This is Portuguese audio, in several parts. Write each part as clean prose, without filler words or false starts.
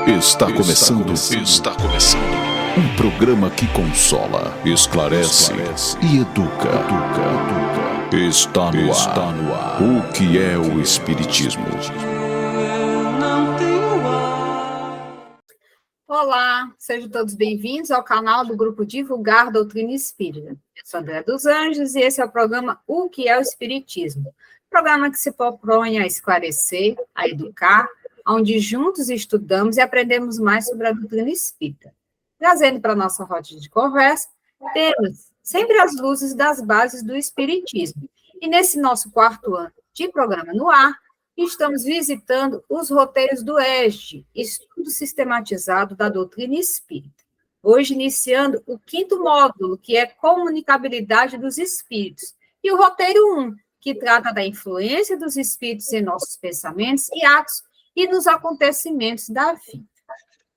Está começando um programa que consola, esclarece e educa. Está no ar. O que é o Espiritismo? Olá, sejam todos bem-vindos ao canal do Grupo Divulgar Doutrina Espírita. Eu sou André dos Anjos e esse é o programa O que é o Espiritismo? Programa que se propõe a esclarecer, a educar, onde juntos estudamos e aprendemos mais sobre a doutrina espírita, trazendo para a nossa roda de conversa temas sempre às luzes das bases do Espiritismo. E nesse nosso quarto ano de programa no ar, estamos visitando os roteiros do ESG, Estudo Sistematizado da Doutrina Espírita. Hoje iniciando o quinto módulo, que é Comunicabilidade dos Espíritos, e o roteiro 1, que trata da influência dos espíritos em nossos pensamentos e atos e nos acontecimentos da vida.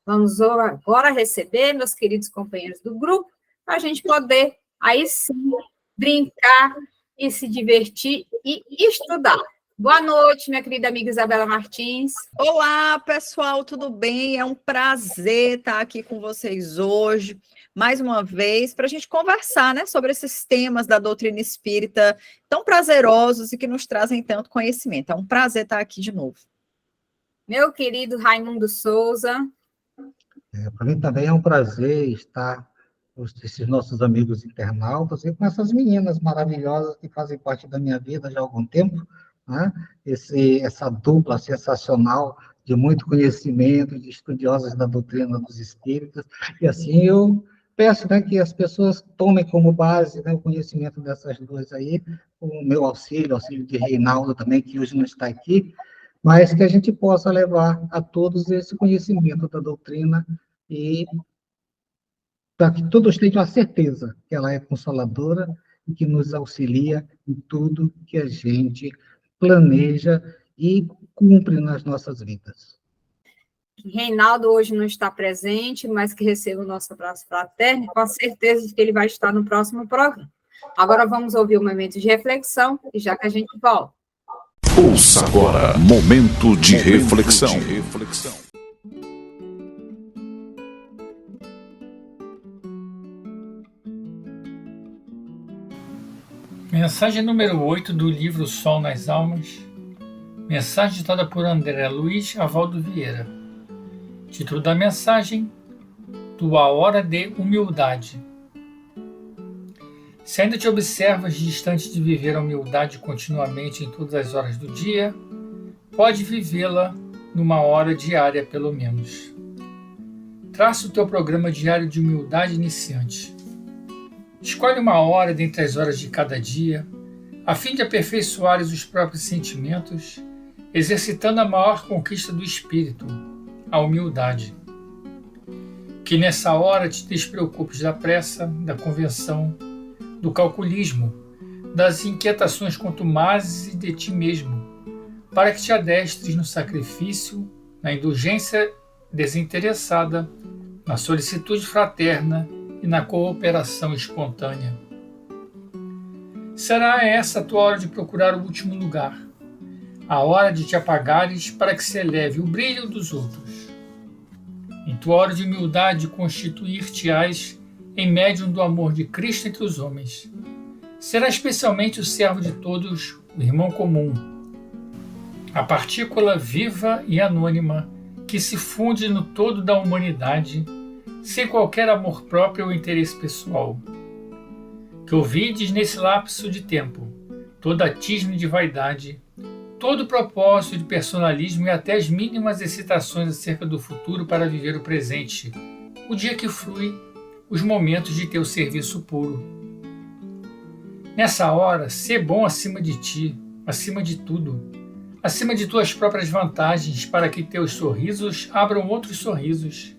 Vamos agora receber meus queridos companheiros do grupo, para a gente poder, aí sim, brincar e se divertir e estudar. Boa noite, minha querida amiga Isabela Martins. Olá, pessoal, tudo bem? É um prazer estar aqui com vocês hoje, mais uma vez, para a gente conversar, né, sobre esses temas da doutrina espírita tão prazerosos e que nos trazem tanto conhecimento. É um prazer estar aqui de novo. Meu querido Raimundo Souza. Para mim também é um prazer estar com esses nossos amigos internautas e com essas meninas maravilhosas que fazem parte da minha vida já há algum tempo, né? Essa dupla sensacional de muito conhecimento, de estudiosas da doutrina dos espíritos, e assim eu peço, né, que as pessoas tomem como base, né, o conhecimento dessas duas aí, o meu auxílio de Reinaldo também, que hoje não está aqui, mas que a gente possa levar a todos esse conhecimento da doutrina e para que todos tenham a certeza que ela é consoladora e que nos auxilia em tudo que a gente planeja e cumpre nas nossas vidas. Reinaldo hoje não está presente, mas que receba o nosso abraço fraterno, com a certeza de que ele vai estar no próximo programa. Agora vamos ouvir um momento de reflexão, e já que a gente volta. Ouça agora, momento de reflexão. Mensagem número 8 do livro Sol nas Almas. Mensagem ditada por André Luiz Avaldo Vieira. Título da mensagem: Tua hora de humildade. Se ainda te observas distante de viver a humildade continuamente em todas as horas do dia, pode vivê-la numa hora diária pelo menos. Traça o teu programa diário de humildade iniciante. Escolhe uma hora dentre as horas de cada dia, a fim de aperfeiçoares os próprios sentimentos, exercitando a maior conquista do espírito, a humildade. Que nessa hora te despreocupes da pressa, da convenção, do calculismo, das inquietações contumazes e de ti mesmo, para que te adestres no sacrifício, na indulgência desinteressada, na solicitude fraterna e na cooperação espontânea. Será essa a tua hora de procurar o último lugar, a hora de te apagares para que se eleve o brilho dos outros. Em tua hora de humildade constituir-te-ás em médium do amor de Cristo entre os homens. Será especialmente o servo de todos, o irmão comum, a partícula viva e anônima que se funde no todo da humanidade, sem qualquer amor próprio ou interesse pessoal. Que ouvides nesse lapso de tempo toda tisne de vaidade, todo propósito de personalismo e até as mínimas excitações acerca do futuro para viver o presente, o dia que flui, os momentos de teu serviço puro. Nessa hora, sê bom acima de ti, acima de tudo, acima de tuas próprias vantagens, para que teus sorrisos abram outros sorrisos,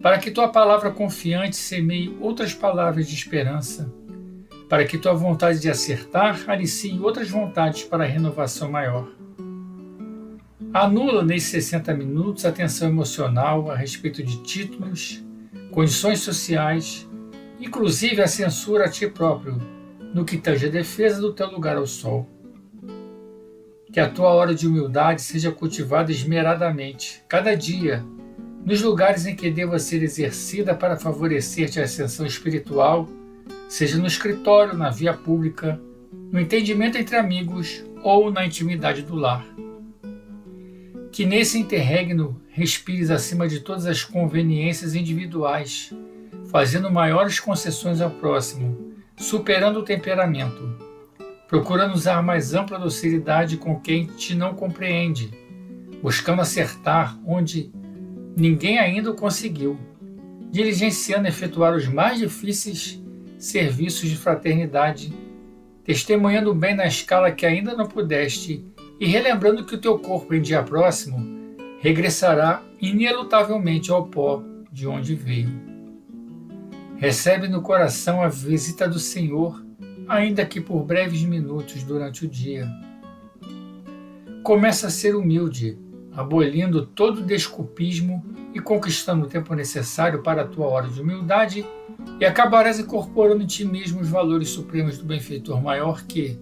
para que tua palavra confiante semeie outras palavras de esperança, para que tua vontade de acertar alicie outras vontades para a renovação maior. Anula nesses 60 minutos a tensão emocional a respeito de títulos, condições sociais, inclusive a censura a ti próprio, no que tange a defesa do teu lugar ao sol. Que a tua hora de humildade seja cultivada esmeradamente, cada dia, nos lugares em que deva ser exercida para favorecer-te a ascensão espiritual, seja no escritório, na via pública, no entendimento entre amigos ou na intimidade do lar. Que nesse interregno respires acima de todas as conveniências individuais, fazendo maiores concessões ao próximo, superando o temperamento, procurando usar mais ampla docilidade com quem te não compreende, buscando acertar onde ninguém ainda o conseguiu, diligenciando efetuar os mais difíceis serviços de fraternidade, testemunhando bem na escala que ainda não pudeste e relembrando que o teu corpo em dia próximo regressará inelutavelmente ao pó de onde veio. Recebe no coração a visita do Senhor, ainda que por breves minutos durante o dia. Começa a ser humilde, abolindo todo desculpismo e conquistando o tempo necessário para a tua hora de humildade, e acabarás incorporando em ti mesmo os valores supremos do benfeitor maior que,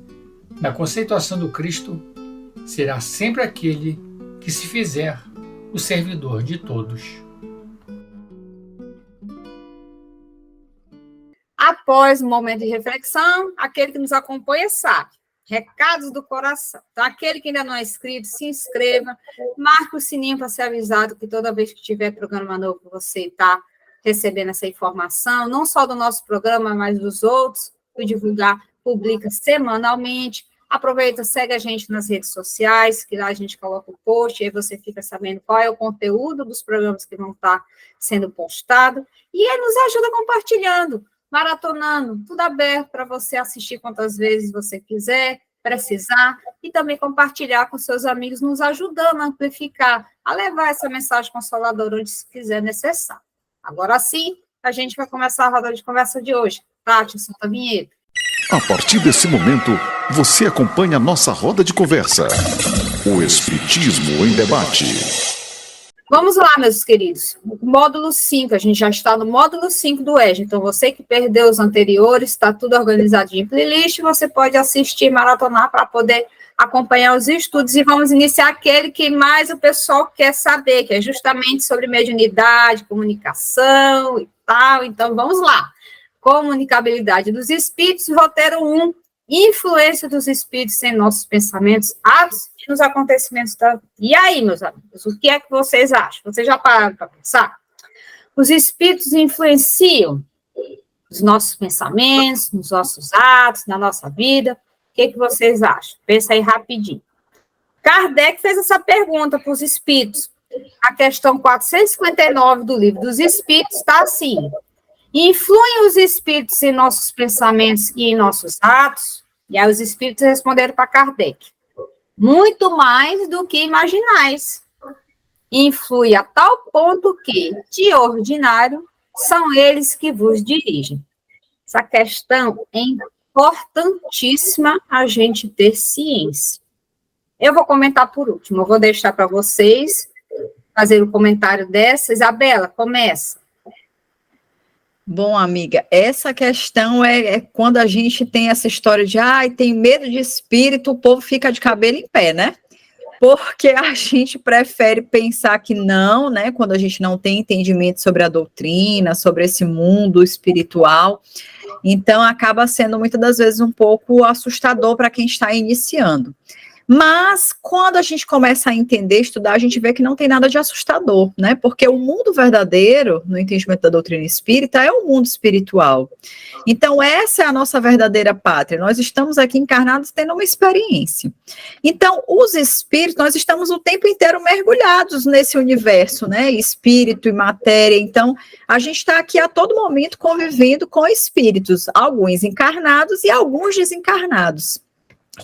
na conceituação do Cristo, será sempre aquele que se fizer o servidor de todos. Após um momento de reflexão, aquele que nos acompanha sabe. Recados do coração. Então, aquele que ainda não é inscrito, se inscreva, marque o sininho para ser avisado que toda vez que tiver programa novo, você está recebendo essa informação, não só do nosso programa, mas dos outros, o Divulgar publica semanalmente. Aproveita, segue a gente nas redes sociais, que lá a gente coloca o post, e aí você fica sabendo qual é o conteúdo dos programas que vão estar sendo postados, e aí nos ajuda compartilhando, maratonando, tudo aberto para você assistir quantas vezes você quiser, precisar, e também compartilhar com seus amigos, nos ajudando a amplificar, a levar essa mensagem consoladora onde se quiser necessário. Agora sim, a gente vai começar a roda de conversa de hoje. Tati, solta a vinheta. A partir desse momento, você acompanha a nossa roda de conversa. O Espiritismo em Debate. Vamos lá, meus queridos. Módulo 5, a gente já está no módulo 5 do EJA. Então, você que perdeu os anteriores, está tudo organizadinho em playlist, você pode assistir, maratonar para poder acompanhar os estudos. E vamos iniciar aquele que mais o pessoal quer saber, que é justamente sobre mediunidade, comunicação e tal. Então, vamos lá. Comunicabilidade dos espíritos, roteiro 1, influência dos espíritos em nossos pensamentos, atos e nos acontecimentos da... E aí, meus amigos, o que é que vocês acham? Vocês já pararam para pensar? Os espíritos influenciam os nossos pensamentos, nos nossos atos, na nossa vida. O que é que vocês acham? Pensa aí rapidinho. Kardec fez essa pergunta para os espíritos. A questão 459 do Livro dos Espíritos está assim: influem os espíritos em nossos pensamentos e em nossos atos? E aí os espíritos responderam para Kardec: muito mais do que imaginais. Influi a tal ponto que, de ordinário, são eles que vos dirigem. Essa questão é importantíssima a gente ter ciência. Eu vou comentar por último, eu vou deixar para vocês fazer o comentário dessa. Isabela, começa. Bom, amiga, essa questão é quando a gente tem essa história de tem medo de espírito, o povo fica de cabelo em pé, né? Porque a gente prefere pensar que não, né? Quando a gente não tem entendimento sobre a doutrina, sobre esse mundo espiritual. Então, acaba sendo muitas das vezes um pouco assustador para quem está iniciando. Mas, quando a gente começa a entender, estudar, a gente vê que não tem nada de assustador, né? Porque o mundo verdadeiro, no entendimento da doutrina espírita, é o mundo espiritual. Então, essa é a nossa verdadeira pátria. Nós estamos aqui encarnados tendo uma experiência. Então, os espíritos, nós estamos o tempo inteiro mergulhados nesse universo, né? Espírito e matéria. Então, a gente está aqui a todo momento convivendo com espíritos, alguns encarnados e alguns desencarnados.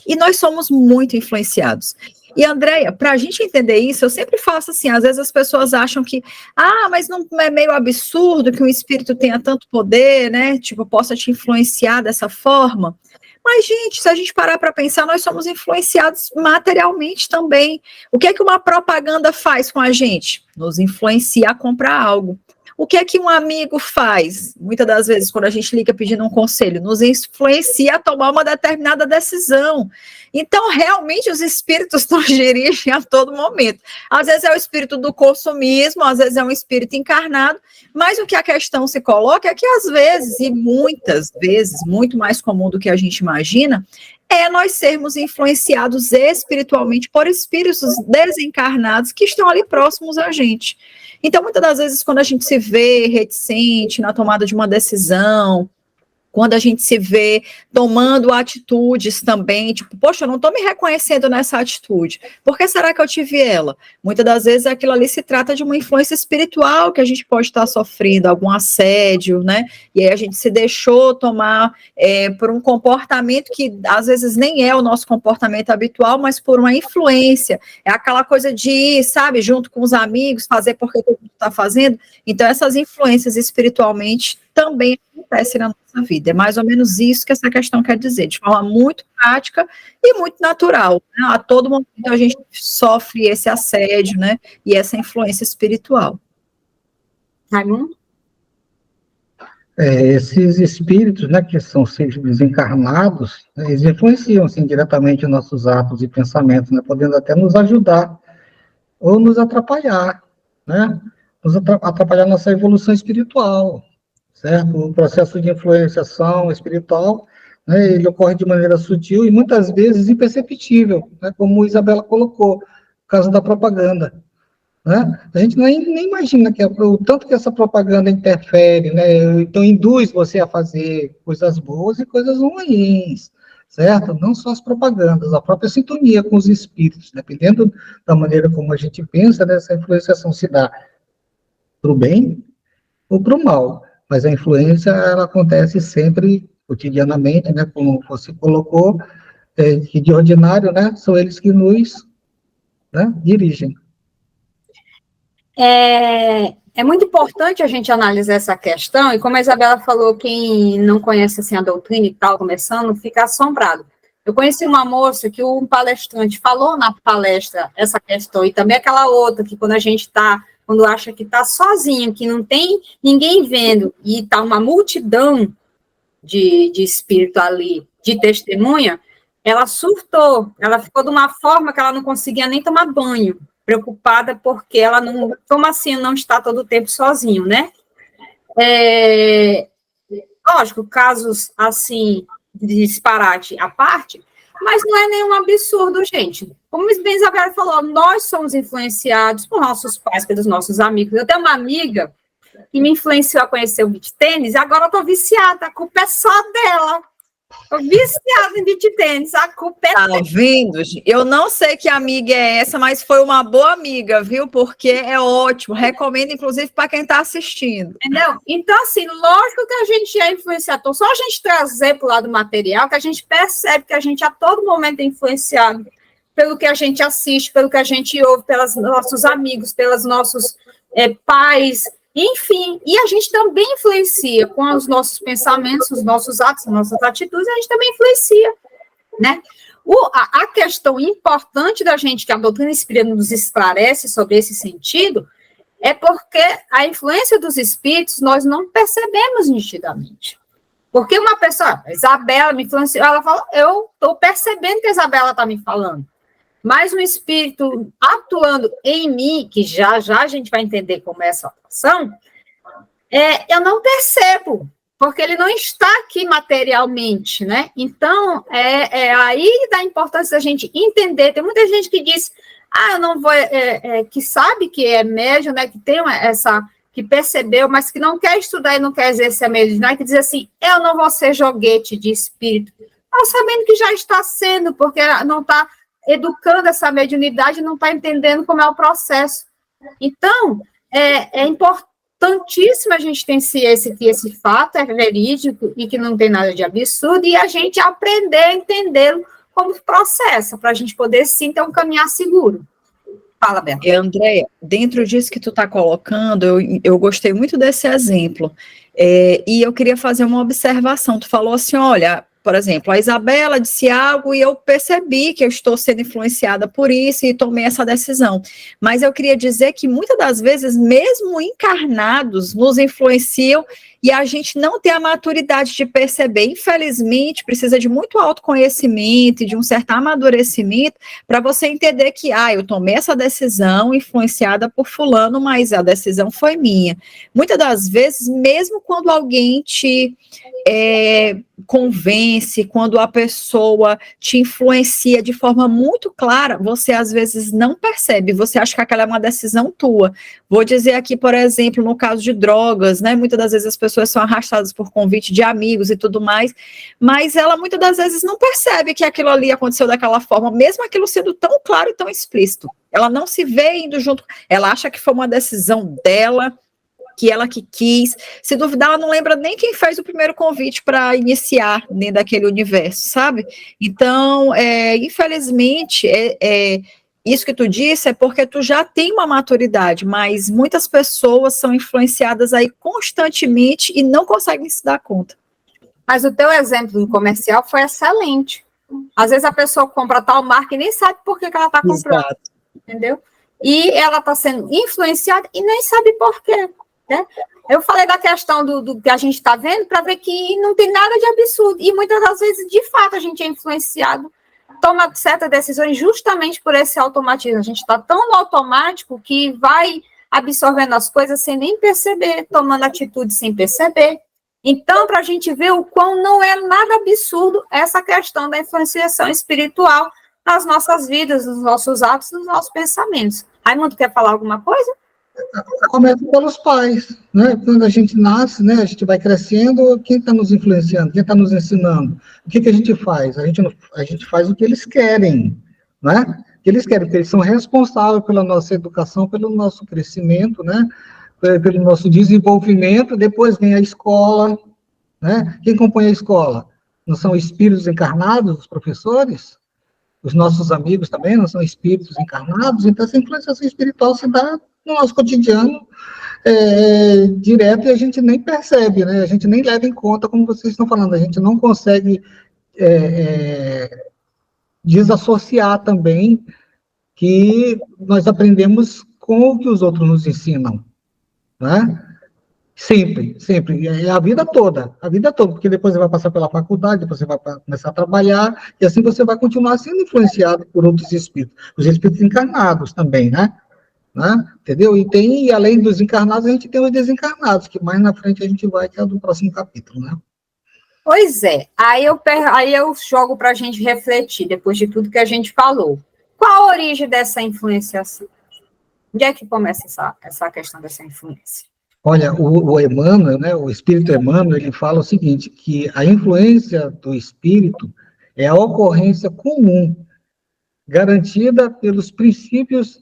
E nós somos muito influenciados. E, Andréia, para a gente entender isso, eu sempre faço assim, às vezes as pessoas acham que, mas não é meio absurdo que um espírito tenha tanto poder, né, tipo, possa te influenciar dessa forma. Mas, gente, se a gente parar para pensar, nós somos influenciados materialmente também. O que é que uma propaganda faz com a gente? Nos influencia a comprar algo. O que é que um amigo faz? Muitas das vezes, quando a gente liga pedindo um conselho, nos influencia a tomar uma determinada decisão. Então, realmente, os espíritos nos dirigem a todo momento. Às vezes é o espírito do consumismo, às vezes é um espírito encarnado, mas o que a questão se coloca é que, às vezes, e muitas vezes, muito mais comum do que a gente imagina, é nós sermos influenciados espiritualmente por espíritos desencarnados que estão ali próximos a gente. Então, muitas das vezes, quando a gente se vê reticente na tomada de uma decisão, quando a gente se vê tomando atitudes também, tipo, poxa, eu não estou me reconhecendo nessa atitude, por que será que eu tive ela? Muitas das vezes aquilo ali se trata de uma influência espiritual que a gente pode estar sofrendo, algum assédio, né? E aí a gente se deixou tomar por um comportamento que às vezes nem é o nosso comportamento habitual, mas por uma influência. É aquela coisa de ir, sabe, junto com os amigos, fazer porque todo mundo está fazendo. Então essas influências espiritualmente também acontecem na nossa vida. É mais ou menos isso que essa questão quer dizer, de forma muito prática e muito natural, né? A todo momento a gente sofre esse assédio, né? E essa influência espiritual. Raimundo? Esses espíritos, né, que são seres desencarnados, né, eles influenciam assim, diretamente nossos atos e pensamentos, né, podendo até nos ajudar ou nos atrapalhar, né? Nos atrapalhar nossa evolução espiritual, certo? O processo de influenciação espiritual, né, ele ocorre de maneira sutil e muitas vezes imperceptível, né, como a Isabela colocou, no caso da propaganda. Né? A gente nem imagina que o tanto que essa propaganda interfere, né? Então induz você a fazer coisas boas e coisas ruins, certo? Não só as propagandas, a própria sintonia com os espíritos, dependendo da maneira como a gente pensa, né, essa influenciação se dá para o bem ou para o mal, mas a influência ela acontece sempre cotidianamente, né? Como você colocou, que de ordinário, né? São eles que nos, né, dirigem. É muito importante a gente analisar essa questão, e como a Isabela falou, quem não conhece assim, a doutrina e tal, começando, fica assombrado. Eu conheci uma moça que um palestrante falou na palestra essa questão, e também aquela outra, que quando a gente está, quando acha que está sozinho, que não tem ninguém vendo, e está uma multidão de espírito ali, de testemunha, ela surtou, ela ficou de uma forma que ela não conseguia nem tomar banho, preocupada porque ela não, como assim não está todo o tempo sozinho, né? Lógico, casos assim, de disparate à parte, mas não é nenhum absurdo, gente. Como a Isabela falou, nós somos influenciados por nossos pais, pelos nossos amigos. Eu tenho uma amiga que me influenciou a conhecer o beach tênis, e agora eu tô viciada, a culpa é só dela. Tô viciada em beach tênis, a culpa é dela. Tá vendo? Eu não sei que amiga é essa, mas foi uma boa amiga, viu? Porque é ótimo. Recomendo, inclusive, para quem está assistindo. Entendeu? Então, assim, lógico que a gente é influenciador. Só a gente trazer para o lado material que a gente percebe que a gente a todo momento é influenciado pelo que a gente assiste, pelo que a gente ouve, pelos nossos amigos, pelos nossos pais, enfim. E a gente também influencia com os nossos pensamentos, os nossos atos, as nossas atitudes, a gente também influencia, né? A questão importante da gente, que a doutrina espírita nos esclarece sobre esse sentido, é porque a influência dos espíritos nós não percebemos nitidamente. Porque uma pessoa, a Isabela me influenciou, ela fala, eu estou percebendo que a Isabela está me falando. Mas um espírito atuando em mim, que já a gente vai entender como é essa atuação, eu não percebo, porque ele não está aqui materialmente, né? Então, aí da importância da gente entender. Tem muita gente que diz, eu não vou, que sabe que é médium, né? Que tem que percebeu, mas que não quer estudar e não quer exercer a mediunidade, que diz assim, eu não vou ser joguete de espírito. Não sabendo que já está sendo, porque não está educando essa mediunidade, não está entendendo como é o processo. Então, é importantíssimo a gente ter que esse fato é verídico e que não tem nada de absurdo, e a gente aprender a entendê-lo como processa, para a gente poder, sim, ter um caminhar seguro. Fala, Berta. Andréia, dentro disso que tu está colocando, eu gostei muito desse exemplo, e eu queria fazer uma observação. Tu falou assim, olha, por exemplo, a Isabela disse algo e eu percebi que eu estou sendo influenciada por isso e tomei essa decisão. Mas eu queria dizer que muitas das vezes, mesmo encarnados, nos influenciam e a gente não tem a maturidade de perceber. Infelizmente, precisa de muito autoconhecimento e de um certo amadurecimento para você entender que, eu tomei essa decisão influenciada por fulano, mas a decisão foi minha. Muitas das vezes, mesmo quando alguém te convence, quando a pessoa te influencia de forma muito clara, você às vezes não percebe, você acha que aquela é uma decisão tua. Vou dizer aqui, por exemplo, no caso de drogas, né, muitas das vezes as pessoas são arrastadas por convite de amigos e tudo mais, mas ela muitas das vezes não percebe que aquilo ali aconteceu daquela forma, mesmo aquilo sendo tão claro e tão explícito. Ela não se vê indo junto, ela acha que foi uma decisão dela, que ela que quis, se duvidar, ela não lembra nem quem fez o primeiro convite para iniciar dentro daquele universo, sabe? Então, infelizmente, isso que tu disse é porque tu já tem uma maturidade, mas muitas pessoas são influenciadas aí constantemente e não conseguem se dar conta. Mas o teu exemplo no comercial foi excelente. Às vezes a pessoa compra tal marca e nem sabe por que ela está comprando, exato, entendeu? E ela está sendo influenciada e nem sabe por quê. Né? Eu falei da questão do que a gente está vendo para ver que não tem nada de absurdo. E muitas das vezes, de fato, a gente é influenciado, toma certas decisões justamente por esse automatismo. A gente está tão no automático que vai absorvendo as coisas sem nem perceber, tomando atitude sem perceber. Então, para a gente ver o quão não é nada absurdo essa questão da influenciação espiritual nas nossas vidas, nos nossos atos, nos nossos pensamentos. Raimundo, quer falar alguma coisa? Começa pelos pais, né? Quando a gente nasce, né, a gente vai crescendo, quem está nos influenciando, quem está nos ensinando? O que a gente faz? A gente faz o que eles querem, né? O que eles querem, porque eles são responsáveis pela nossa educação, pelo nosso crescimento, né? Pelo nosso desenvolvimento. Depois vem a escola, né? Quem compõe a escola? Não são espíritos encarnados, os professores? Os nossos amigos também não são espíritos encarnados? Então, essa influenciação espiritual se dá no nosso cotidiano direto e a gente nem percebe, né? A gente nem leva em conta, como vocês estão falando, a gente não consegue desassociar também que nós aprendemos com o que os outros nos ensinam, né? Sempre, sempre, é a vida toda, porque depois você vai passar pela faculdade, depois você vai começar a trabalhar, e assim você vai continuar sendo influenciado por outros espíritos, os espíritos encarnados também, né? Entendeu? E além dos encarnados, a gente tem os desencarnados, que mais na frente a gente vai, que é do próximo capítulo, né? Pois é, aí eu jogo para a gente refletir, depois de tudo que a gente falou. Qual a origem dessa influenciação? Onde é que começa essa questão dessa influência? Olha, o Emmanuel, né, o Espírito Emmanuel, ele fala o seguinte, que a influência do Espírito é a ocorrência comum, garantida pelos princípios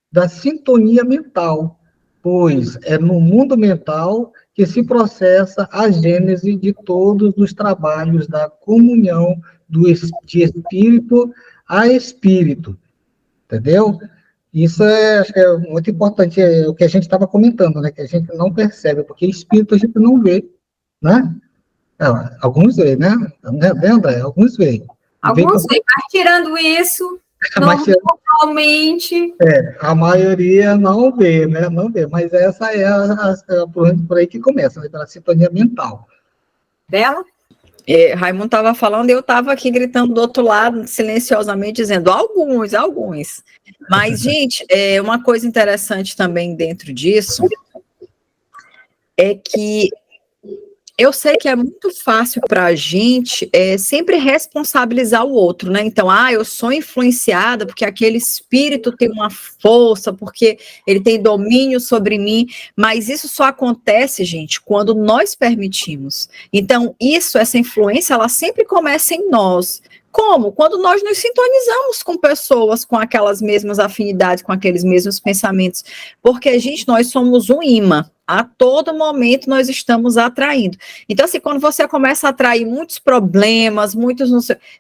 da sintonia mental, pois é no mundo mental que se processa a gênese de todos os trabalhos da comunhão de espírito a espírito, entendeu? Isso acho que é muito importante, é o que a gente estava comentando, né, que a gente não percebe, porque espírito a gente não vê, né? Alguns veem, né? André? Alguns veem. Alguns veem, mas tirando isso... Normalmente. A maioria não vê, né? Não vê, mas essa é por aí que começa, né? Pela sintonia mental. Bela? Raimundo estava falando e eu estava aqui gritando do outro lado, silenciosamente, dizendo alguns. Mas, gente, uma coisa interessante também dentro disso é que eu sei que é muito fácil para a gente sempre responsabilizar o outro, né? Então, eu sou influenciada porque aquele espírito tem uma força, porque ele tem domínio sobre mim, mas isso só acontece, gente, quando nós permitimos. Então, essa influência, ela sempre começa em nós. Como? Quando nós nos sintonizamos com pessoas com aquelas mesmas afinidades, com aqueles mesmos pensamentos. Porque, gente, nós somos um imã. A todo momento nós estamos atraindo. Então, assim, quando você começa a atrair muitos problemas,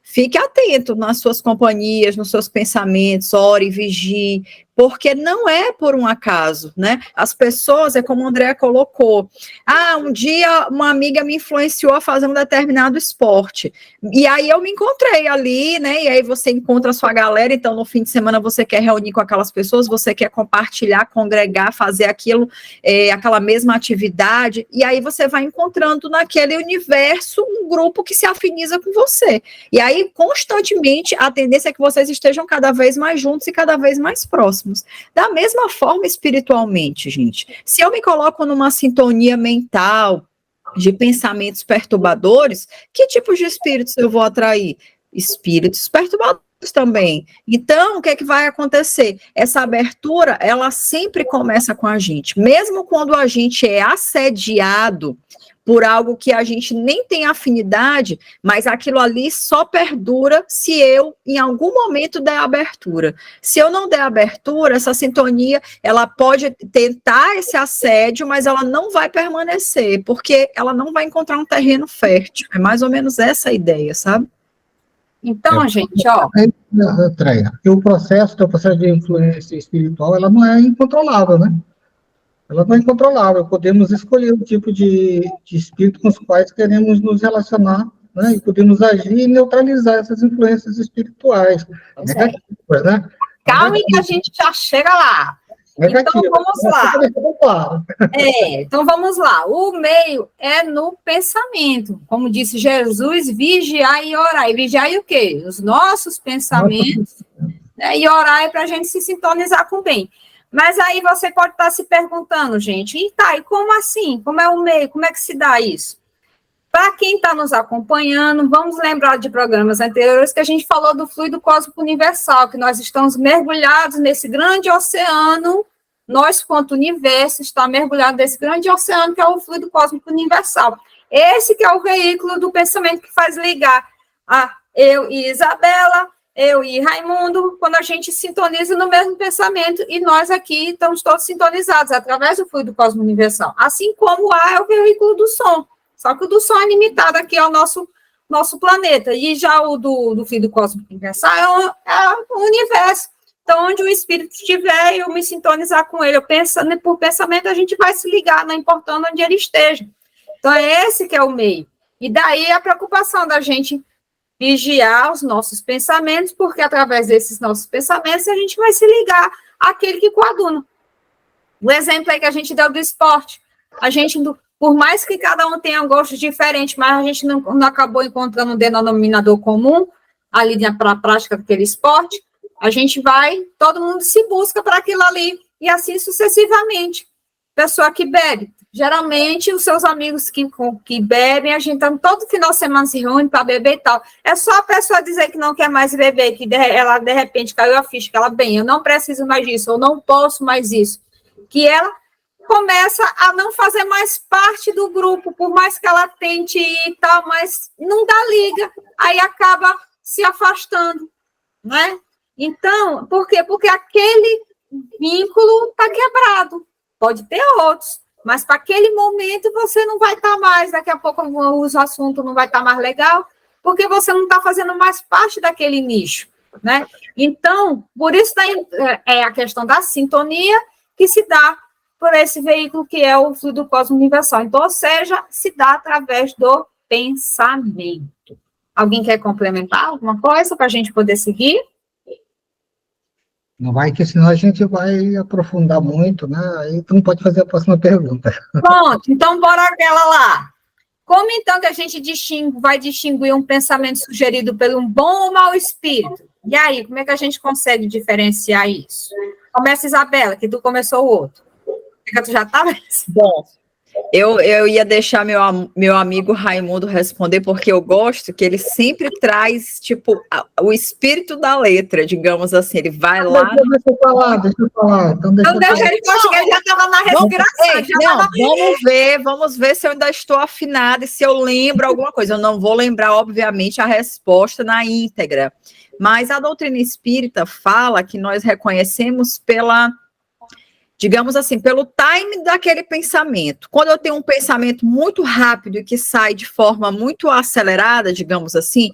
fique atento nas suas companhias, nos seus pensamentos, ore, vigie, porque não é por um acaso, né? As pessoas, é como o André colocou, um dia uma amiga me influenciou a fazer um determinado esporte, e aí eu me encontrei ali, né? E aí você encontra a sua galera, então no fim de semana você quer reunir com aquelas pessoas, você quer compartilhar, congregar, fazer aquilo, aquela mesma atividade, e aí você vai encontrando naquele universo um grupo que se afiniza com você. E aí, constantemente, a tendência é que vocês estejam cada vez mais juntos e cada vez mais próximos. Da mesma forma, espiritualmente, gente. Se eu me coloco numa sintonia mental de pensamentos perturbadores, que tipos de espíritos eu vou atrair? Espíritos perturbadores também. Então, o que é que vai acontecer? Essa abertura, ela sempre começa com a gente. Mesmo quando a gente é assediado por algo que a gente nem tem afinidade, mas aquilo ali só perdura se eu, em algum momento, der abertura. Se eu não der abertura, essa sintonia, ela pode tentar esse assédio, mas ela não vai permanecer, porque ela não vai encontrar um terreno fértil. É mais ou menos essa a ideia, sabe? Então, gente, ó... Treia, o processo de influência espiritual, ela não é incontrolável, né? Ela não é incontrolável, podemos escolher o tipo de espírito com os quais queremos nos relacionar, né? E podemos agir e neutralizar essas influências espirituais negativas, né? Calma que a gente já chega lá. Então, vamos lá. Então, vamos lá. O meio é no pensamento. Como disse Jesus, vigiar e orar. E vigiar e o quê? Os nossos pensamentos. Né? E orar é para a gente se sintonizar com o bem. Mas aí você pode estar se perguntando, gente, e como assim? Como é o meio? Como é que se dá isso? Para quem está nos acompanhando, vamos lembrar de programas anteriores que a gente falou do fluido cósmico universal, que nós estamos mergulhados nesse grande oceano, nós, quanto universo, está mergulhado nesse grande oceano, que é o fluido cósmico universal. Esse que é o veículo do pensamento que faz ligar a eu e Isabela, eu e Raimundo, quando a gente sintoniza no mesmo pensamento, e nós aqui estamos todos sintonizados através do fluido cósmico universal. Assim como o ar é o veículo do som, só que o do som é limitado aqui ao nosso planeta, e já o do fluido cósmico universal é o universo. Então, onde o espírito estiver, eu me sintonizar com ele, por pensamento, a gente vai se ligar, não importando onde ele esteja. Então, é esse que é o meio. E daí a preocupação da gente vigiar os nossos pensamentos, porque através desses nossos pensamentos a gente vai se ligar àquele que coaduna. O exemplo aí que a gente deu do esporte. A gente, por mais que cada um tenha um gosto diferente, mas a gente não acabou encontrando um denominador comum ali para a prática daquele esporte, a gente todo mundo se busca para aquilo ali, e assim sucessivamente. Pessoa que bebe, geralmente os seus amigos que bebem, a gente todo final de semana se reúne para beber e tal. É só a pessoa dizer que não quer mais beber, que ela de repente caiu a ficha, que ela, eu não preciso mais disso, eu não posso mais isso. Que ela começa a não fazer mais parte do grupo, por mais que ela tente ir e tal, mas não dá liga, aí acaba se afastando, né? Então, por quê? Porque aquele vínculo está quebrado. Pode ter outros, mas para aquele momento você não vai estar mais, daqui a pouco o assunto não vai estar mais legal, porque você não está fazendo mais parte daquele nicho, né? Então, por isso é a questão da sintonia que se dá por esse veículo que é o fluido cósmico universal. Então, ou seja, se dá através do pensamento. Alguém quer complementar alguma coisa para a gente poder seguir? Não vai, que senão a gente vai aprofundar muito, né? Aí tu não pode fazer a próxima pergunta. Pronto, então bora aquela lá. Como então que a gente vai distinguir um pensamento sugerido pelo um bom ou mau espírito? E aí, como é que a gente consegue diferenciar isso? Começa, Isabela, que tu começou o outro. Que tu já estava? Bom, eu ia deixar meu amigo Raimundo responder, porque eu gosto que ele sempre traz, tipo, o espírito da letra, digamos assim, ele vai lá... Deixa eu falar. Então deixa ele, acho que ele já estava na respiração. Vamos ver se eu ainda estou afinada e se eu lembro alguma coisa. Eu não vou lembrar, obviamente, a resposta na íntegra, mas a doutrina espírita fala que nós reconhecemos digamos assim, pelo time daquele pensamento. Quando eu tenho um pensamento muito rápido e que sai de forma muito acelerada, digamos assim,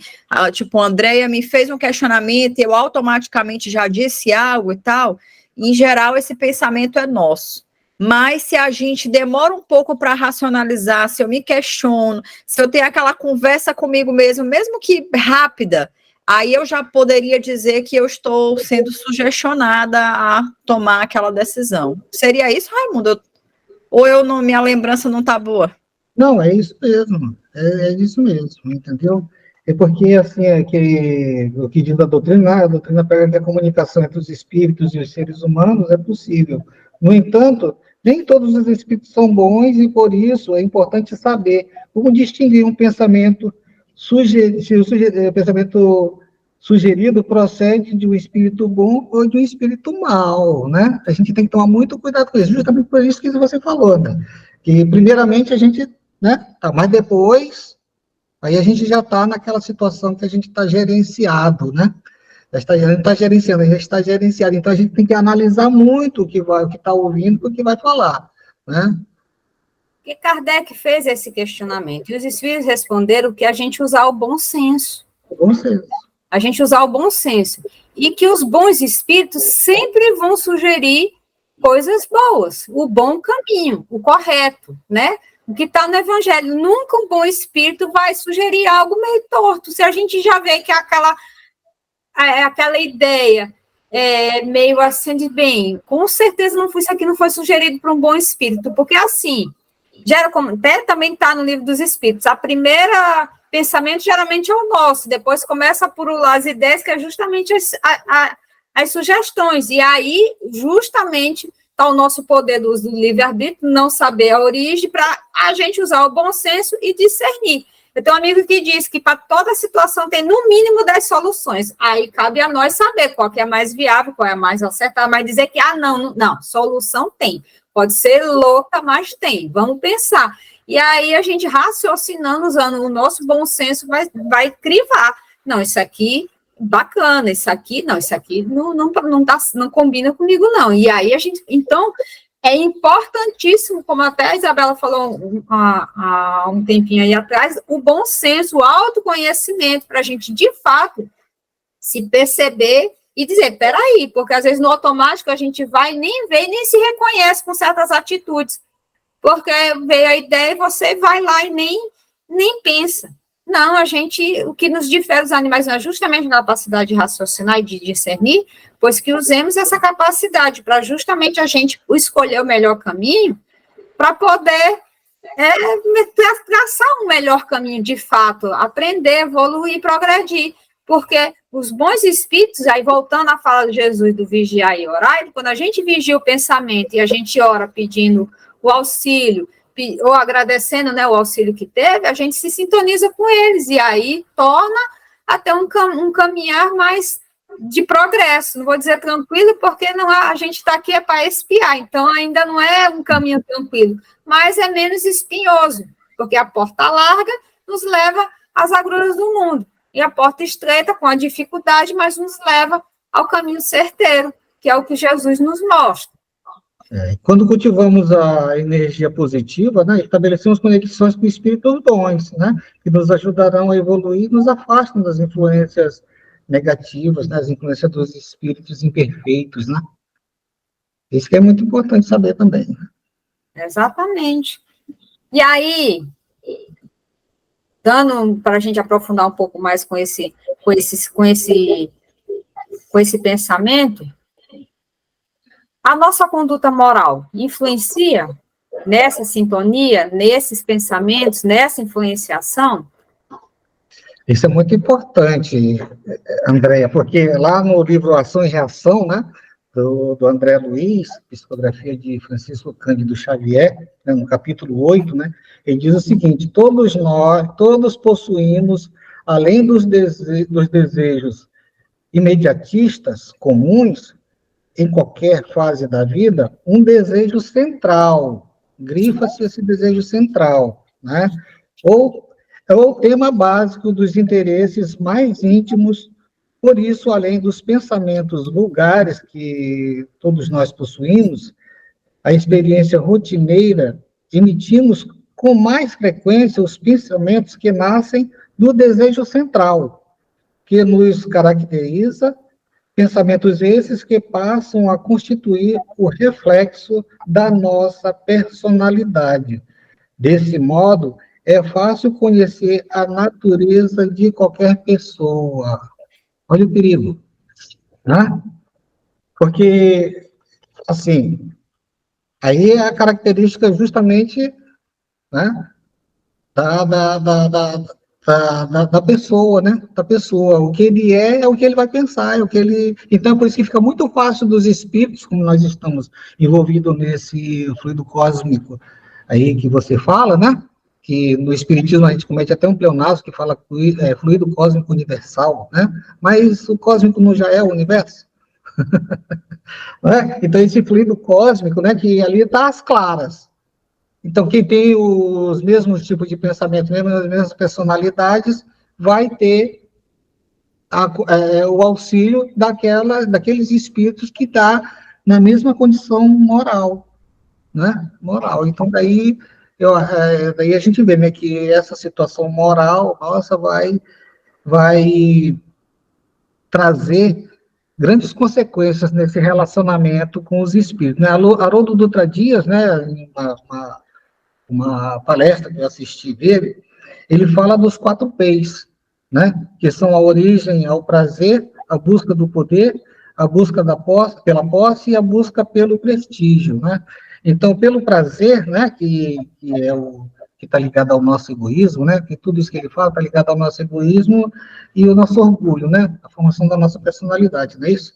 tipo, a Andréia me fez um questionamento e eu automaticamente já disse algo e tal, em geral, esse pensamento é nosso. Mas se a gente demora um pouco para racionalizar, se eu me questiono, se eu tenho aquela conversa comigo mesmo, mesmo que rápida, aí eu já poderia dizer que eu estou sendo sugestionada a tomar aquela decisão. Seria isso, Raimundo? Ou minha lembrança não está boa? Não, é isso mesmo. É isso mesmo, entendeu? É porque, assim, o que diz a doutrina pega que a comunicação entre os espíritos e os seres humanos é possível. No entanto, nem todos os espíritos são bons e, por isso, é importante saber como distinguir um pensamento sugerido procede de um espírito bom ou de um espírito mau, né? A gente tem que tomar muito cuidado com isso, justamente por isso que você falou, né? Que, primeiramente, a gente, né? Mas depois, aí a gente já está naquela situação que a gente está gerenciado, né? A gente está gerenciando, a gente está gerenciado. Então, a gente tem que analisar muito o que está ouvindo e o que vai falar, né? Porque Kardec fez esse questionamento, e os espíritos responderam que a gente usar o bom senso. Bom senso. A gente usar o bom senso. E que os bons espíritos sempre vão sugerir coisas boas, o bom caminho, o correto, né? O que está no Evangelho. Nunca um bom espírito vai sugerir algo meio torto. Se a gente já vê que aquela ideia meio assim de bem, com certeza isso aqui não foi sugerido por um bom espírito, porque assim, até também está no livro dos espíritos, a primeira pensamento geralmente é o nosso, depois começa a purular as ideias, que é justamente as sugestões, e aí justamente está o nosso poder do uso do livre-arbítrio, não saber a origem, para a gente usar o bom senso e discernir. Eu tenho um amigo que diz que para toda situação tem no mínimo 10 soluções. Aí cabe a nós saber qual que é a mais viável, qual é a mais acertada, mas dizer que, não, solução tem. Pode ser louca, mas tem. Vamos pensar. E aí a gente raciocinando, usando o nosso bom senso, vai crivar. Não, isso aqui bacana, isso aqui não combina comigo, não. E aí a gente, então, é importantíssimo, como até a Isabela falou há um tempinho aí atrás, o bom senso, o autoconhecimento, para a gente, de fato, se perceber e dizer, peraí, porque às vezes no automático a gente vai nem vê, nem se reconhece com certas atitudes, porque veio a ideia e você vai lá e nem pensa. Não, o que nos difere dos animais não é justamente a capacidade de raciocinar e de discernir, pois que usemos essa capacidade para justamente a gente escolher o melhor caminho, para poder traçar um melhor caminho de fato, aprender, evoluir, progredir, porque os bons espíritos, aí voltando à fala de Jesus do vigiar e orar, quando a gente vigia o pensamento e a gente ora pedindo o auxílio, ou agradecendo, né, o auxílio que teve, a gente se sintoniza com eles, e aí torna até um caminhar mais de progresso, não vou dizer tranquilo, porque a gente está aqui para espiar, então ainda não é um caminho tranquilo, mas é menos espinhoso, porque a porta larga nos leva às agruras do mundo, e a porta estreita, com a dificuldade, mas nos leva ao caminho certeiro, que é o que Jesus nos mostra. Quando cultivamos a energia positiva, né, estabelecemos conexões com espíritos bons, né, que nos ajudarão a evoluir e nos afastam das influências negativas, né, as influências dos espíritos imperfeitos, né? Isso que é muito importante saber também. Exatamente. E aí, dando para a gente aprofundar um pouco mais com esse pensamento, a nossa conduta moral influencia nessa sintonia, nesses pensamentos, nessa influenciação? Isso é muito importante, Andréia, porque lá no livro Ação e Reação, né, do André Luiz, psicografia de Francisco Cândido Xavier, né, no capítulo 8, né, ele diz o seguinte: todos possuímos, além dos desejos imediatistas comuns, em qualquer fase da vida, um desejo central, grifa-se esse desejo central, né? Ou é o tema básico dos interesses mais íntimos, por isso, além dos pensamentos vulgares que todos nós possuímos, a experiência rotineira, emitimos com mais frequência os pensamentos que nascem do desejo central, que nos caracteriza, pensamentos esses que passam a constituir o reflexo da nossa personalidade. Desse modo, é fácil conhecer a natureza de qualquer pessoa. Olha o perigo, né? Porque, assim, aí é a característica justamente, né, da pessoa, né? Da pessoa. O que ele é o que ele vai pensar, é o que ele. Então, por isso que fica muito fácil dos espíritos, como nós estamos envolvidos nesse fluido cósmico aí que você fala, né? Que no Espiritismo a gente comete até um pleonasmo que fala fluido cósmico universal, né? Mas o cósmico não já é o universo? Né? Então, esse fluido cósmico, né, que ali está às claras. Então, quem tem os mesmos tipos de pensamento, as mesmas personalidades, vai ter o auxílio daqueles espíritos que estão na mesma condição moral, né? Moral. Então, daí a gente vê, né, que essa situação moral nossa vai trazer grandes consequências nesse relacionamento com os espíritos. Né? Haroldo Dutra Dias, né, em uma palestra que eu assisti dele, ele fala dos 4 P's, né, que são a origem ao prazer, a busca do poder, a busca pela posse e a busca pelo prestígio, né? Então, pelo prazer, né, que é o que está ligado ao nosso egoísmo, né, que tudo isso que ele fala está ligado ao nosso egoísmo e o nosso orgulho, né, a formação da nossa personalidade, não é isso?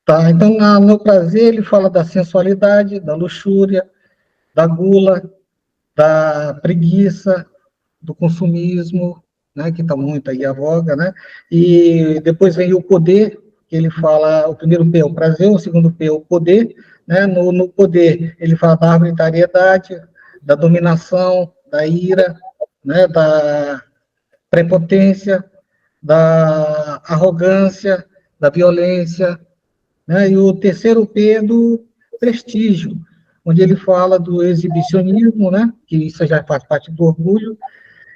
Tá, então, no prazer, ele fala da sensualidade, da luxúria, da gula, da preguiça, do consumismo, né, que está muito aí à voga, né, e depois vem o poder, que ele fala, o primeiro P é o prazer, o segundo P é o poder, né, no poder ele fala da arbitrariedade, da dominação, da ira, né, da prepotência, da arrogância, da violência, né, e o terceiro P é do prestígio, onde ele fala do exibicionismo, né, que isso já faz parte do orgulho,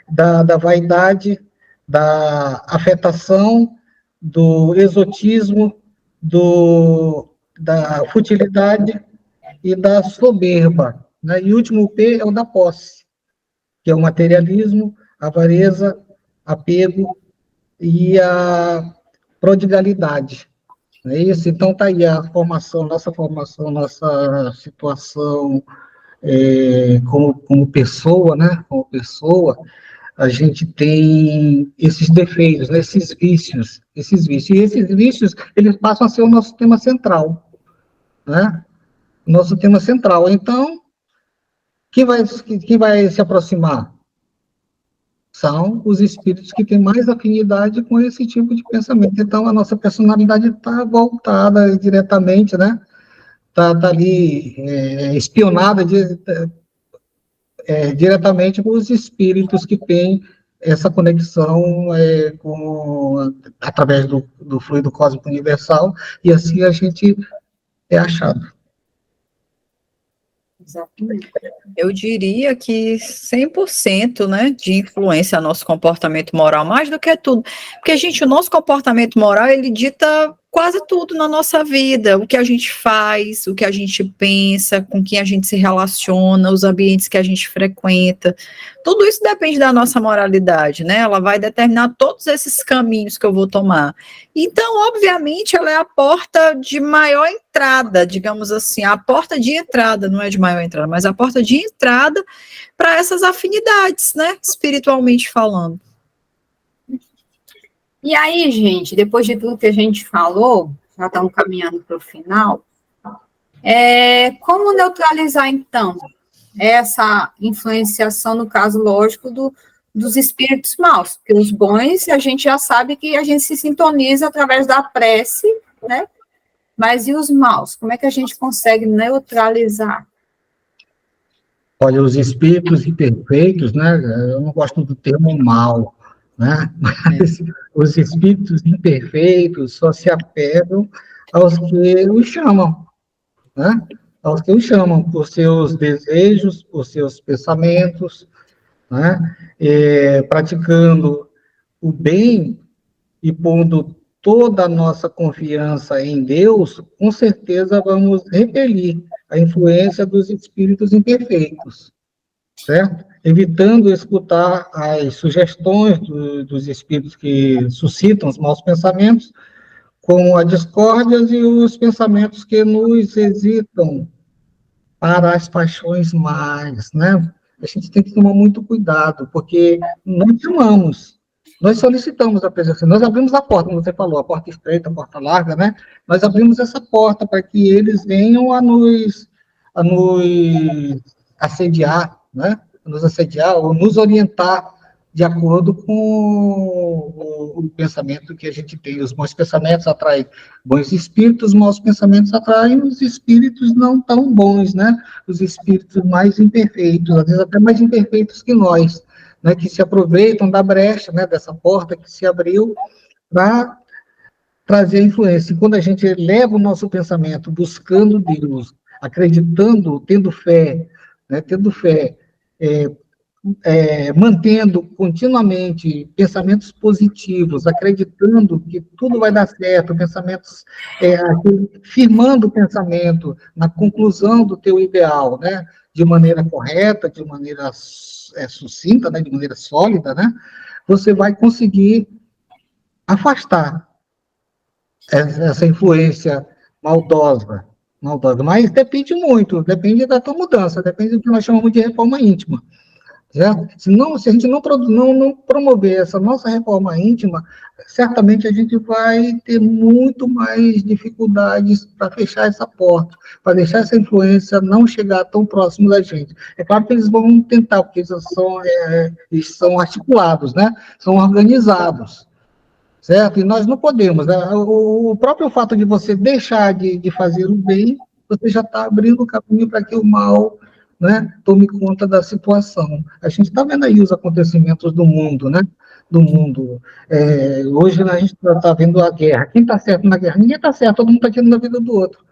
da vaidade, da afetação, do exotismo, da futilidade e da soberba. Né? E o último P é o da posse, que é o materialismo, a avareza, apego e a prodigalidade. Não é isso? Então, está aí a formação, nossa situação como pessoa, né? Como pessoa, a gente tem esses defeitos, né? Esses vícios. E esses vícios, eles passam a ser o nosso tema central, né? Nosso tema central. Então, quem vai se aproximar? São os espíritos que têm mais afinidade com esse tipo de pensamento. Então, a nossa personalidade está voltada diretamente, né? Está ali espionada diretamente com os espíritos que têm essa conexão através do fluido cósmico universal, e assim a gente é achado. Exatamente. Eu diria que 100%, né, de influência no nosso comportamento moral, mais do que tudo. Porque, gente, o nosso comportamento moral, ele dita quase tudo na nossa vida, o que a gente faz, o que a gente pensa, com quem a gente se relaciona, os ambientes que a gente frequenta, tudo isso depende da nossa moralidade, né, ela vai determinar todos esses caminhos que eu vou tomar. Então, obviamente, ela é a porta de maior entrada, digamos assim, a porta de entrada, não é de maior entrada, mas a porta de entrada para essas afinidades, né, espiritualmente falando. E aí, gente, depois de tudo que a gente falou, já estamos caminhando para o final, como neutralizar, então, essa influenciação, no caso, lógico, dos espíritos maus? Porque os bons, a gente já sabe que a gente se sintoniza através da prece, né? Mas e os maus? Como é que a gente consegue neutralizar? Olha, os espíritos imperfeitos, né? Eu não gosto do termo mal, né? Mas os espíritos imperfeitos só se apegam aos que os chamam, né? aos que o chamam, por seus desejos, por seus pensamentos, né? Praticando o bem e pondo toda a nossa confiança em Deus, com certeza vamos repelir a influência dos espíritos imperfeitos, certo? Evitando escutar as sugestões dos espíritos que suscitam os maus pensamentos, como a discórdia e os pensamentos que nos hesitam para as paixões más, né? A gente tem que tomar muito cuidado, porque nós chamamos, nós solicitamos a presença, nós abrimos a porta, como você falou, a porta estreita, a porta larga, né? Nós abrimos essa porta para que eles venham a nos assediar, né? A nos assediar ou nos orientar de acordo com o pensamento que a gente tem. Os bons pensamentos atraem bons espíritos, os maus pensamentos atraem os espíritos não tão bons, né? Os espíritos mais imperfeitos, às vezes até mais imperfeitos que nós, né? Que se aproveitam da brecha, né? Dessa porta que se abriu para trazer a influência. E quando a gente eleva o nosso pensamento buscando Deus, acreditando, tendo fé, né? Tendo fé, mantendo continuamente pensamentos positivos, acreditando que tudo vai dar certo, pensamentos, firmando o pensamento na conclusão do teu ideal, né, de maneira correta, de maneira sucinta, né, de maneira sólida, né, você vai conseguir afastar essa influência maldosa, mas depende muito, depende da tua mudança, depende do que nós chamamos de reforma íntima. Certo? Se a gente não promover essa nossa reforma íntima, certamente a gente vai ter muito mais dificuldades para fechar essa porta, para deixar essa influência não chegar tão próximo da gente. É claro que eles vão tentar, porque eles são articulados, né? São organizados, certo? E nós não podemos. O próprio fato de você deixar de fazer o bem, você já está abrindo o caminho para que o mal, né, tome conta da situação. A gente está vendo aí os acontecimentos do mundo, né? Do mundo. Hoje a gente está vendo a guerra. Quem está certo na guerra? Ninguém está certo, todo mundo está tirando na vida do outro.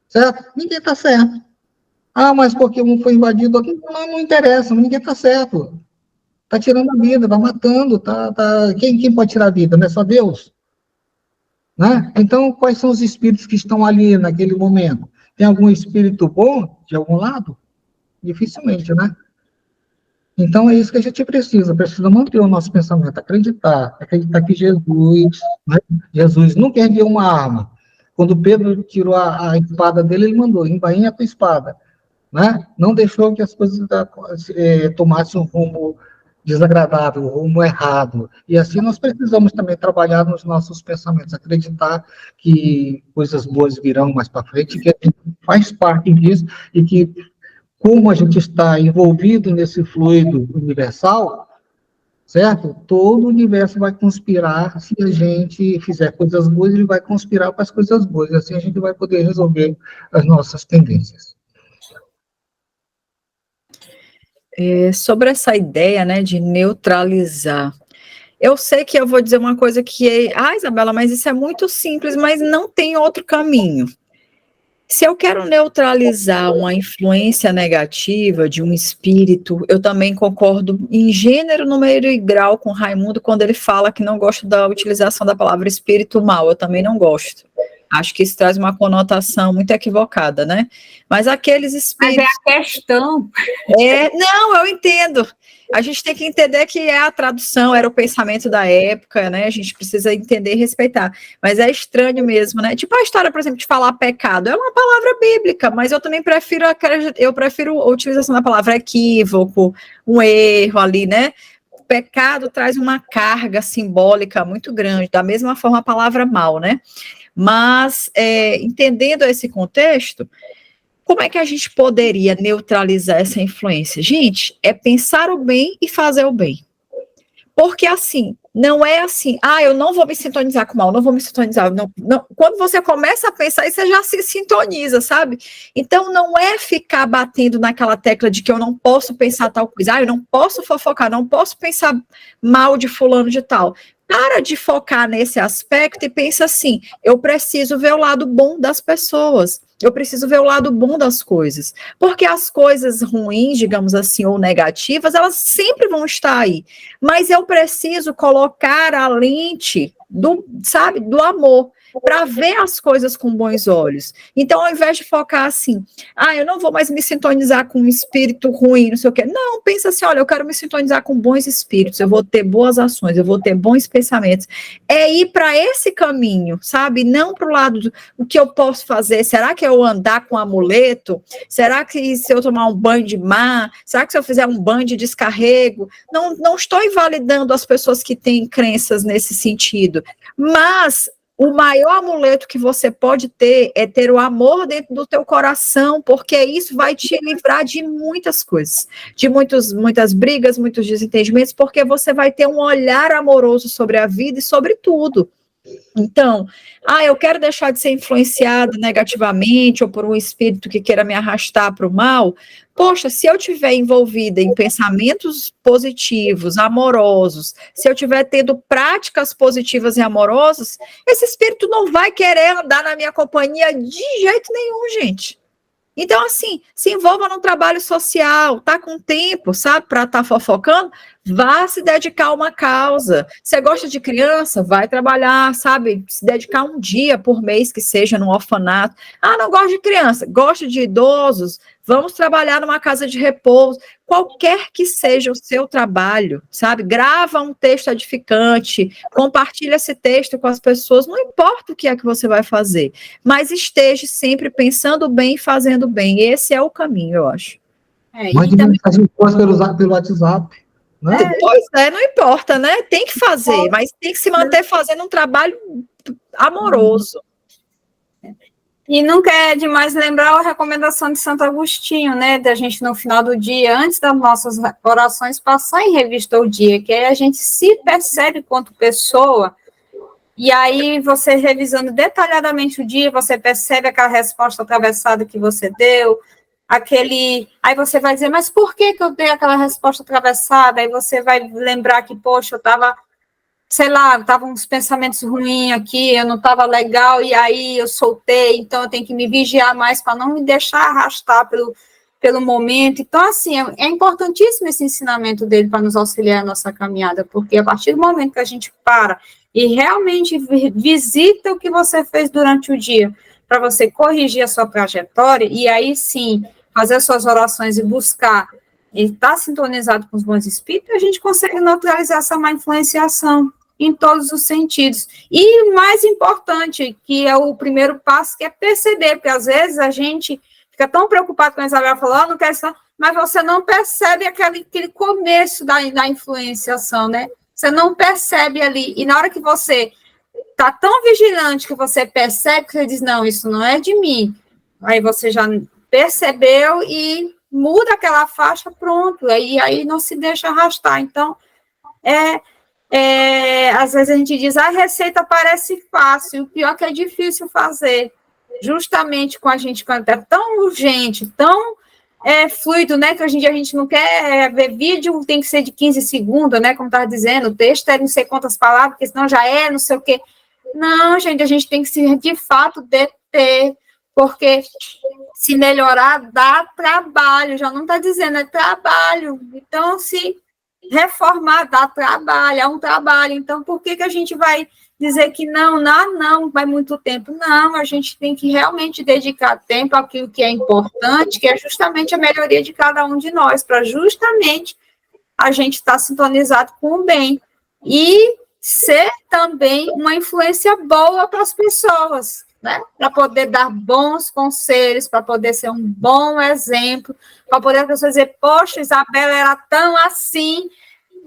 Certo? Ninguém está certo. Ah, mas porque um foi invadido aqui? Não interessa, ninguém está certo. Está tirando a vida, está matando. Quem pode tirar a vida? Não é só Deus? Né? Então, quais são os espíritos que estão ali naquele momento? Tem algum espírito bom de algum lado? Dificilmente, né? Então, é isso que a gente precisa manter o nosso pensamento, acreditar que Jesus, né? Jesus nunca ergueu uma arma. Quando Pedro tirou a espada dele, ele mandou, embainha a tua espada, né? Não deixou que as coisas tomassem um rumo desagradável, um rumo errado. E assim nós precisamos também trabalhar nos nossos pensamentos, acreditar que coisas boas virão mais para frente, que a gente faz parte disso e que como a gente está envolvido nesse fluido universal, certo? Todo o universo vai conspirar, se a gente fizer coisas boas, ele vai conspirar para as coisas boas, e assim a gente vai poder resolver as nossas tendências. Sobre essa ideia, né, de neutralizar, eu sei que eu vou dizer uma coisa que Isabela, mas isso é muito simples, mas não tem outro caminho. Se eu quero neutralizar uma influência negativa de um espírito, eu também concordo em gênero, número e grau com Raimundo quando ele fala que não gosta da utilização da palavra espírito mal, eu também não gosto. Acho que isso traz uma conotação muito equivocada, né? Mas aqueles espíritos... Mas é a questão. Não, eu entendo. A gente tem que entender que é a tradução, era o pensamento da época, né? A gente precisa entender e respeitar. Mas é estranho mesmo, né? Tipo a história, por exemplo, de falar pecado. É uma palavra bíblica, mas eu também prefiro a utilização da palavra equívoco, um erro ali, né? O pecado traz uma carga simbólica muito grande, da mesma forma a palavra mal, né? Mas, entendendo esse contexto, como é que a gente poderia neutralizar essa influência? Gente, é pensar o bem e fazer o bem. Porque, assim, não é assim, eu não vou me sintonizar com o mal, não vou me sintonizar. Não. Quando você começa a pensar isso, você já se sintoniza, sabe? Então, não é ficar batendo naquela tecla de que eu não posso pensar tal coisa, eu não posso fofocar, não posso pensar mal de fulano de tal. Para de focar nesse aspecto e pensa assim, eu preciso ver o lado bom das pessoas. Eu preciso ver o lado bom das coisas, porque as coisas ruins, digamos assim, ou negativas, elas sempre vão estar aí, mas eu preciso colocar a lente do amor, para ver as coisas com bons olhos. Então, ao invés de focar assim, eu não vou mais me sintonizar com um espírito ruim, não sei o quê. Não, pensa assim, olha, eu quero me sintonizar com bons espíritos, eu vou ter boas ações, eu vou ter bons pensamentos. É ir para esse caminho, sabe? Não para o lado do o que eu posso fazer. Será que eu andar com amuleto? Será que se eu tomar um banho de mar? Será que se eu fizer um banho de descarrego? Não estou invalidando as pessoas que têm crenças nesse sentido, mas o maior amuleto que você pode ter é ter o amor dentro do teu coração, porque isso vai te livrar de muitas coisas, de muitas brigas, muitos desentendimentos, porque você vai ter um olhar amoroso sobre a vida e sobre tudo. Então, eu quero deixar de ser influenciado negativamente ou por um espírito que queira me arrastar para o mal. Poxa, se eu estiver envolvida em pensamentos positivos, amorosos, se eu estiver tendo práticas positivas e amorosas, esse espírito não vai querer andar na minha companhia de jeito nenhum, gente. Então, assim, se envolva num trabalho social, tá com tempo, sabe, para estar fofocando, vá se dedicar a uma causa. Você gosta de criança? Vai trabalhar, sabe, se dedicar um dia por mês que seja num orfanato. Não gosto de criança, gosto de idosos, vamos trabalhar numa casa de repouso. Qualquer que seja o seu trabalho, sabe, grava um texto edificante, compartilha esse texto com as pessoas, não importa o que é que você vai fazer, mas esteja sempre pensando bem e fazendo bem. Esse é o caminho, eu acho. Mande mensagem pelo WhatsApp. Né? Pois é, não importa, né? Tem que fazer, mas tem que se manter fazendo um trabalho amoroso. E nunca é demais lembrar a recomendação de Santo Agostinho, né? Da gente, no final do dia, antes das nossas orações, passar em revista o dia, que aí a gente se percebe quanto pessoa, e aí você revisando detalhadamente o dia, você percebe aquela resposta atravessada que você deu, aí você vai dizer, mas por que eu dei aquela resposta atravessada? Aí você vai lembrar que, poxa, eu estava, sei lá, estavam uns pensamentos ruins aqui, eu não estava legal, e aí eu soltei, então eu tenho que me vigiar mais para não me deixar arrastar pelo momento. Então, assim, é importantíssimo esse ensinamento dele para nos auxiliar na nossa caminhada, porque a partir do momento que a gente para e realmente visita o que você fez durante o dia, para você corrigir a sua trajetória, e aí sim, fazer as suas orações e buscar e estar sintonizado com os bons espíritos, a gente consegue neutralizar essa má influenciação em todos os sentidos. E o mais importante, que é o primeiro passo, que é perceber, porque às vezes a gente fica tão preocupado com a Isabela falando, não quero estar, mas você não percebe aquele começo da influenciação, né? Você não percebe ali, e na hora que você está tão vigilante que você percebe, que você diz, não, isso não é de mim, aí você já percebeu e muda aquela faixa, pronto, aí não se deixa arrastar. Então, às vezes a gente diz, a receita parece fácil, o pior é que é difícil fazer, justamente com a gente, quando é tão urgente, tão fluido, né, que hoje em dia a gente não quer ver vídeo, tem que ser de 15 segundos, né, como estava dizendo, o texto é não sei quantas palavras, porque senão já não sei o quê. Não, gente, a gente tem que se, de fato, deter, porque se melhorar dá trabalho, já não está dizendo, é trabalho. Então, se reformar dá trabalho, é um trabalho. Então, por que a gente vai dizer que não vai muito tempo? Não, a gente tem que realmente dedicar tempo àquilo que é importante, que é justamente a melhoria de cada um de nós, para justamente a gente estar sintonizado com o bem e ser também uma influência boa para as pessoas, né? Para poder dar bons conselhos, para poder ser um bom exemplo, para poder as pessoas dizer, poxa, Isabela era tão assim,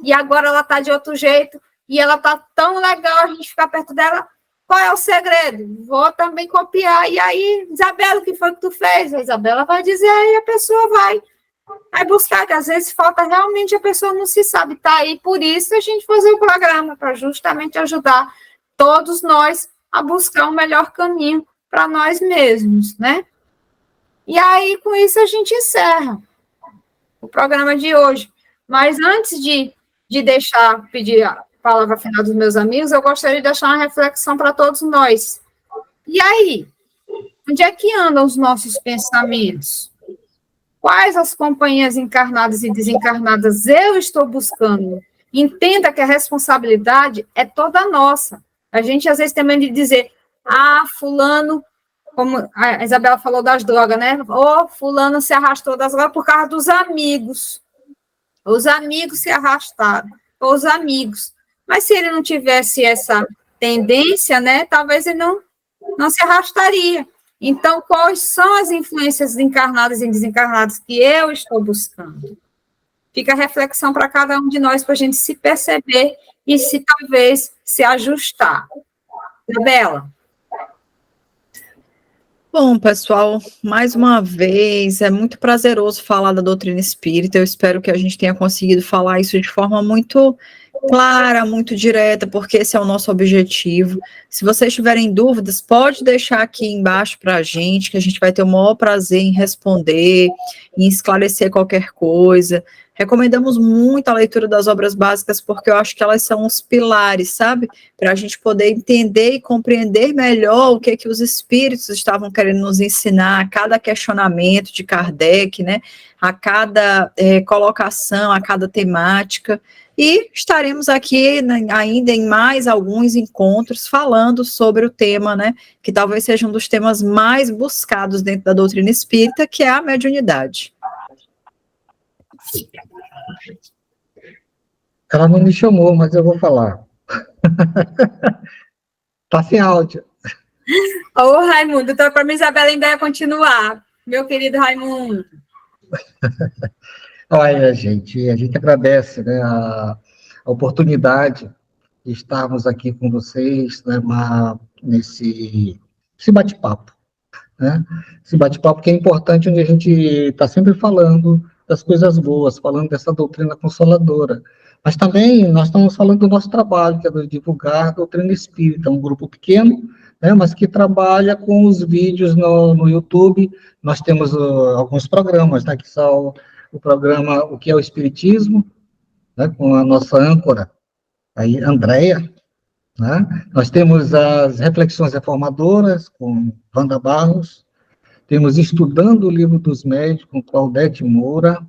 e agora ela está de outro jeito, e ela está tão legal, a gente ficar perto dela. Qual é o segredo? Vou também copiar. E aí, Isabela, o que foi que tu fez? A Isabela vai dizer, aí a pessoa vai buscar, que às vezes falta realmente, a pessoa não se sabe. Tá aí, por isso a gente fazer o programa, para justamente ajudar todos nós a buscar um melhor caminho para nós mesmos, né? E aí, com isso, a gente encerra o programa de hoje. Mas antes de pedir a palavra final dos meus amigos, eu gostaria de deixar uma reflexão para todos nós. E aí? Onde é que andam os nossos pensamentos? Quais as companhias encarnadas e desencarnadas eu estou buscando? Entenda que a responsabilidade é toda nossa. A gente, às vezes, tem medo de dizer, fulano, como a Isabela falou das drogas, né? Fulano se arrastou das drogas por causa dos amigos. Os amigos se arrastaram, os amigos. Mas se ele não tivesse essa tendência, né? Talvez ele não se arrastaria. Então, quais são as influências encarnadas e desencarnadas que eu estou buscando? Fica a reflexão para cada um de nós, para a gente se perceber e se talvez se ajustar. Isabela? Bom, pessoal, mais uma vez, é muito prazeroso falar da doutrina espírita. Eu espero que a gente tenha conseguido falar isso de forma muito clara, muito direta, porque esse é o nosso objetivo. Se vocês tiverem dúvidas, pode deixar aqui embaixo para a gente, que a gente vai ter o maior prazer em responder, em esclarecer qualquer coisa. Recomendamos muito a leitura das obras básicas, porque eu acho que elas são os pilares, sabe? Para a gente poder entender e compreender melhor o que os espíritos estavam querendo nos ensinar, a cada questionamento de Kardec, né? A cada colocação, a cada temática. E estaremos aqui, né, ainda em mais alguns encontros falando sobre o tema, né, que talvez seja um dos temas mais buscados dentro da doutrina espírita, que é a mediunidade. Ela não me chamou, mas eu vou falar. Tá sem áudio. Ô, Raimundo, então para mim, Isabela ainda ia continuar. Meu querido Raimundo. Olha, gente, a gente agradece, né, a oportunidade de estarmos aqui com vocês, né, nesse bate-papo, né? Esse bate-papo que é importante, onde a gente está sempre falando das coisas boas, falando dessa doutrina consoladora. Mas também nós estamos falando do nosso trabalho, que é de divulgar a doutrina espírita, um grupo pequeno, né, mas que trabalha com os vídeos no YouTube. Nós temos alguns programas, né, que são o programa O que é o Espiritismo, né, com a nossa âncora, aí, Andréia, né? Nós temos as Reflexões Reformadoras, com Wanda Barros, temos Estudando o Livro dos Médios, com Claudete Moura,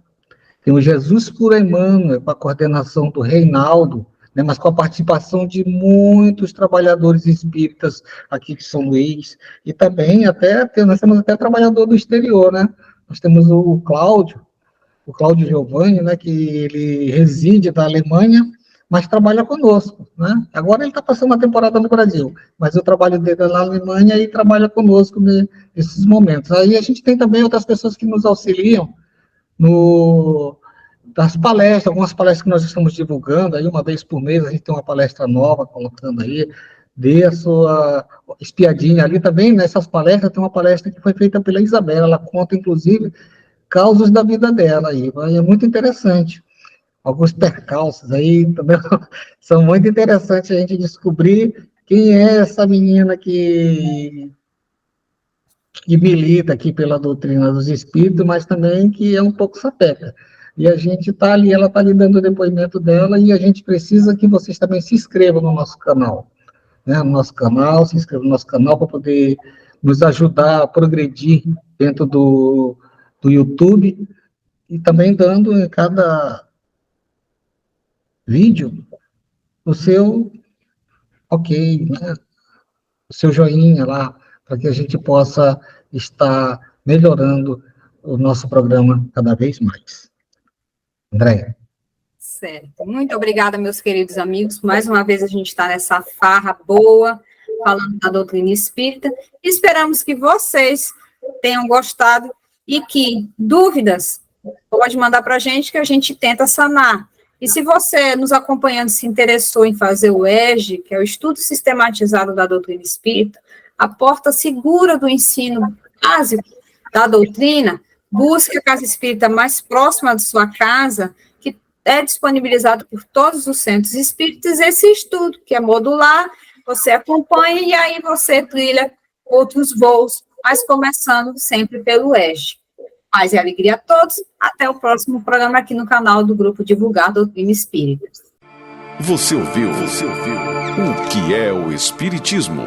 temos Jesus por Emmanuel, com a coordenação do Reinaldo, né, mas com a participação de muitos trabalhadores espíritas aqui de São Luís, e também nós temos até trabalhador do exterior, né? Nós temos o Cláudio Giovanni, né, que ele reside na Alemanha, mas trabalha conosco, né? Agora ele está passando a temporada no Brasil, mas o trabalho dele é na Alemanha e trabalha conosco nesses momentos. Aí a gente tem também outras pessoas que nos auxiliam das palestras, algumas palestras que nós estamos divulgando, aí uma vez por mês a gente tem uma palestra nova, colocando aí, dê a sua espiadinha ali também, nessas palestras tem uma palestra que foi feita pela Isabela, ela conta, inclusive, causos da vida dela aí, é muito interessante. Alguns percalços aí também são muito interessantes a gente descobrir quem é essa menina que milita aqui pela doutrina dos espíritos, mas também que é um pouco sapeca. E a gente está ali, ela está ali dando o depoimento dela, e a gente precisa que vocês também se inscrevam no nosso canal, né? Se inscrevam no nosso canal para poder nos ajudar a progredir dentro do YouTube, e também dando em cada vídeo o seu ok, né? O seu joinha lá, para que a gente possa estar melhorando o nosso programa cada vez mais. Andréia. Certo. Muito obrigada, meus queridos amigos. Mais uma vez a gente está nessa farra boa, falando da doutrina espírita. Esperamos que vocês tenham gostado e que dúvidas pode mandar para a gente, que a gente tenta sanar. E se você, nos acompanhando, se interessou em fazer o EGE, que é o Estudo Sistematizado da Doutrina Espírita, a porta segura do ensino básico da doutrina, busque a casa espírita mais próxima de sua casa, que é disponibilizado por todos os centros espíritas, esse estudo, que é modular, você acompanha e aí você trilha outros voos, mas começando sempre pelo EGE. Paz e alegria a todos. Até o próximo programa aqui no canal do Grupo Divulgar Doutrina Espírita. Você ouviu o que é o Espiritismo?